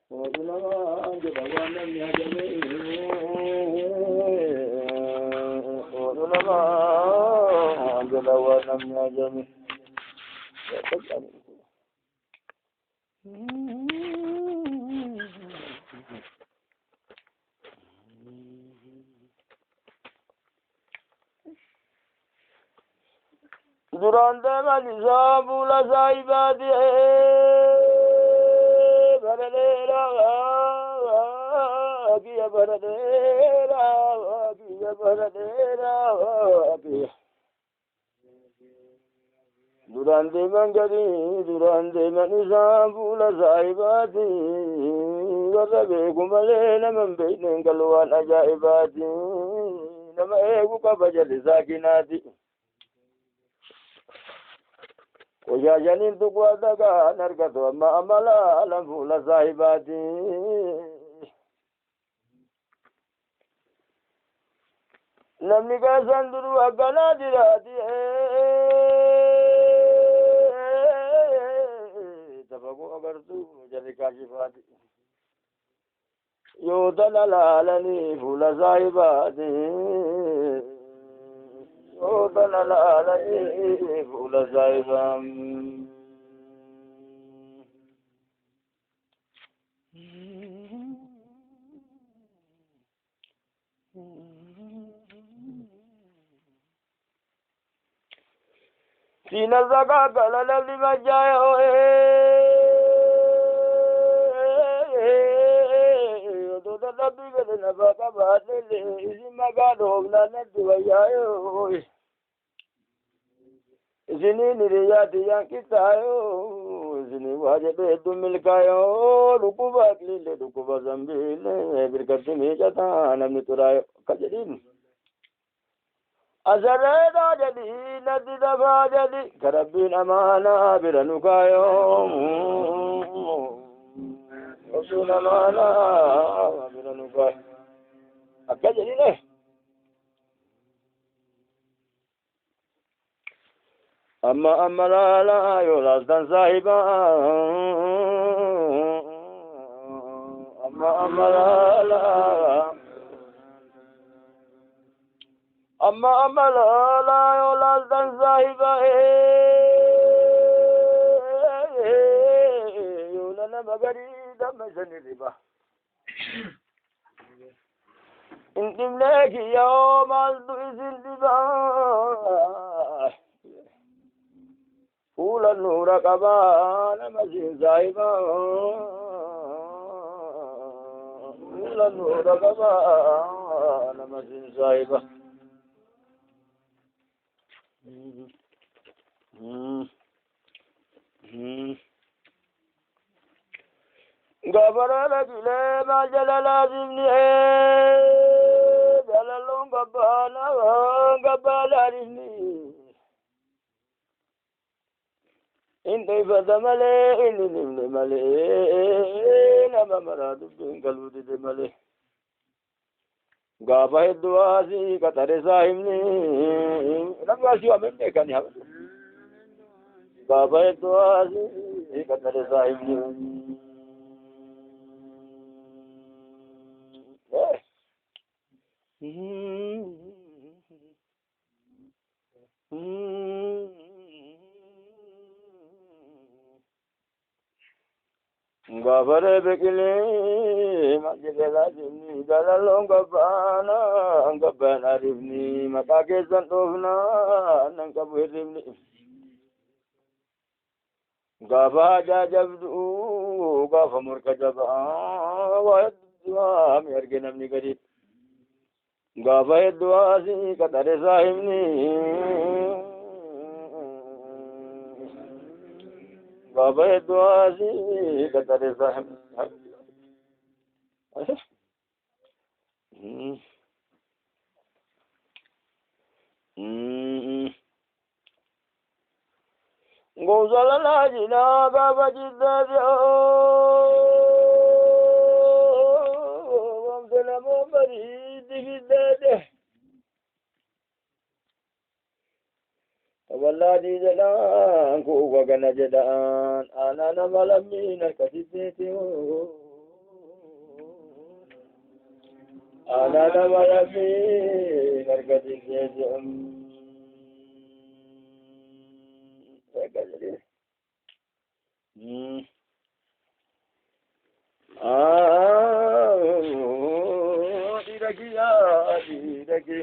ودنا جبوان يا جميل ودنا جبوان يا جميل durante malisa bula saibadi baradera kiya baradera kiya baradera kiya durante mangari durante malisa bula saibadi warabe kumale namam beinen kalwan ajaibadi nama egu kabajali sakinati ويا جنين تقوى دقا نرقد وما أملا لنفول صاحباتي نمني كاسان دروا قنا دراتي تفقوا أقرتو جري كاشفاتي يودن لالني فول صاحباتي يودن لالني فول صاحباتي سينا زكا قال لما جايو يدو تدبي بدنا بقى بعد اللي ما قالوا لنا ندويايو زنين رياضي يانكي تايو زني واجب دم ملكايو ركوبات لي ركوبات زنبيل بركتي ميجاتا نمني ترايو كجدين أزرنا جدي ندي دفا جدي كربين أمانا برنوكايو رسول أمانا برنوكايو أكا جدي نه أما لا يولازدن صاحبا أما لا يولازدن صاحبا يولنا مغري دم سنربا انتم لك يوم الدوز الدبا فول النور كبان مزين صاحبا فول النور كبان مزين صاحبا غبر لك ما جل لازم جلالون غبانا غبالارني إنت فدملي إني نملي ملي نما مراد بين قلبي دملي غابة الدواسي كتر سايمني لما شو أمين كان يا غابة الدواسي كتر سايمني غابر بكلي ما جبلا جني جلالون غبانا غبانا ربني ما كاكيزن توفنا نكبرني غابا جابدو غافا مركجبا ويدوا ميرجنمني قريب غابا يدواسي كتر صاحبني غابا يدواسي كتر صاحبني غوزالا لاجنا غابا جدا وامسنا مريد جدا والله دي جدان كوكا كنا جدان أنا نملمين كسيتيو أنا نما يبي نركض سيجم Diraki ya diraki.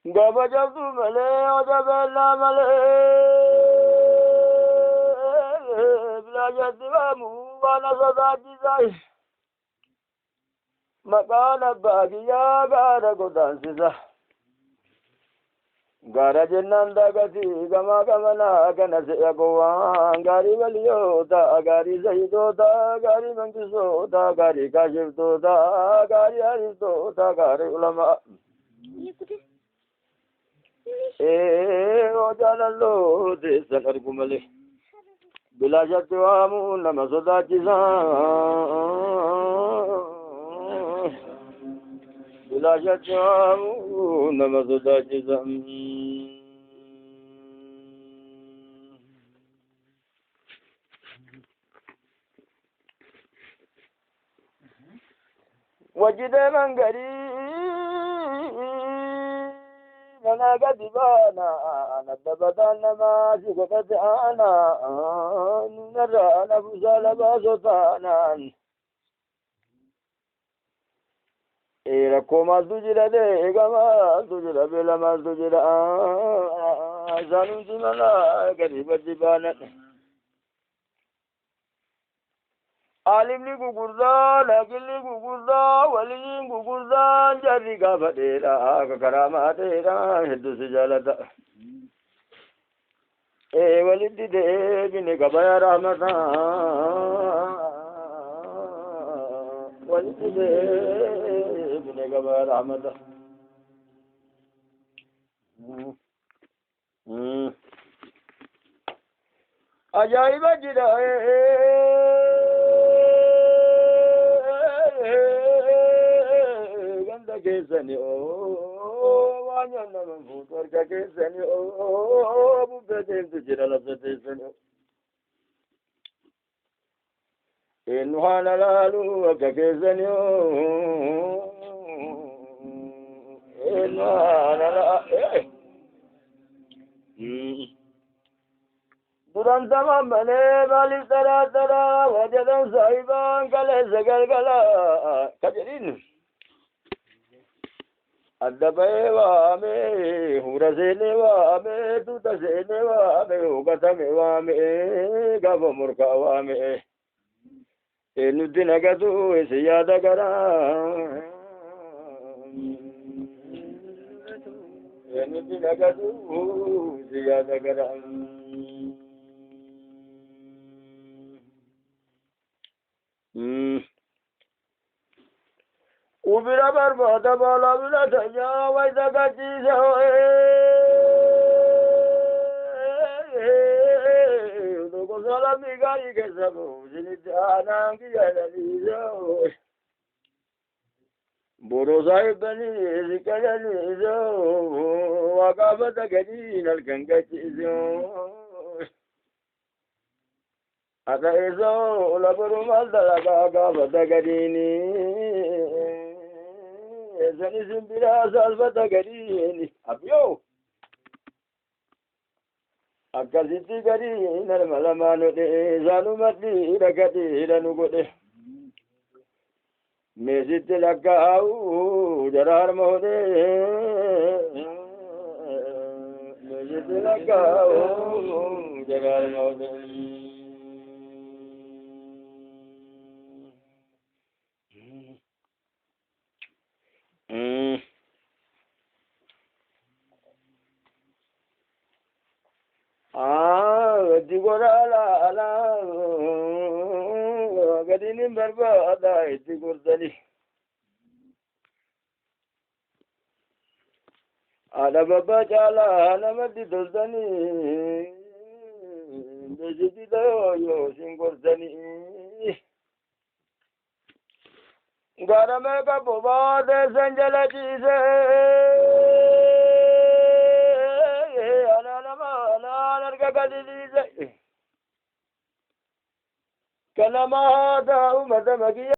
Gaba jabdu male, oda bella male, bila jadwa mu wana sadaji zai. Makana bagiya gara godansisa. Gara jennanda gati gama gamana kana se yagowa gari waliyota gari zahidota gari mangisota gari kashifota gari aristota gari ulama. O jalallo desan argumale bila jatwamu nama sodachisa bila jatwamu nama sodachisa wajide mangari أنا قد بانا أنا دبدان ما شكت أنا نرى أنا فزال باسطانا إيركو ما تجرى ديغا ما تجرى بلا ما تجرى زانون سمنا قريبا جبانا عالم لي غغردا لكن لي غغردا ولي غغردا جري غفديرا كراماتيرا هدو سجالتا اي ولدي دي بني غبا رحمتا ولدي دي بني غبا رحمتا عجائب جدا Kesani o wanyana mfutor ka kesani o bubete tujira la kesani inwana lalu ka kesani o inwana la duran tamam mane bali tara tara wajadan sahiban kale zagal gala kajerin Addabe waame, hurasene waame, tutasene waame, ugatame waame, gaba murka waame. Enuti nagatu esiyada gara. Enuti nagatu esiyada gara. Ubira barbada bala bila tanya waisa kacisa Udo salam digari kesabu Sinitana kiyana nisa Boro sahib bani zikana nisa Wakabata gani nalkan kacisa Ata eso laburu maldalaga kabata gadini Zani zimbira salvata garini abyo akkasiti gari narmala mano de zanu mati ragati ranu gode mesiti lakau jarar mode mesiti lakau jarar mode digora la gadini barbada digordani ada baba jala namadi doldani bejidi yo singordani garame ka boba de sanjala chise harka kadidhiise kanama haa taa'u mata makiya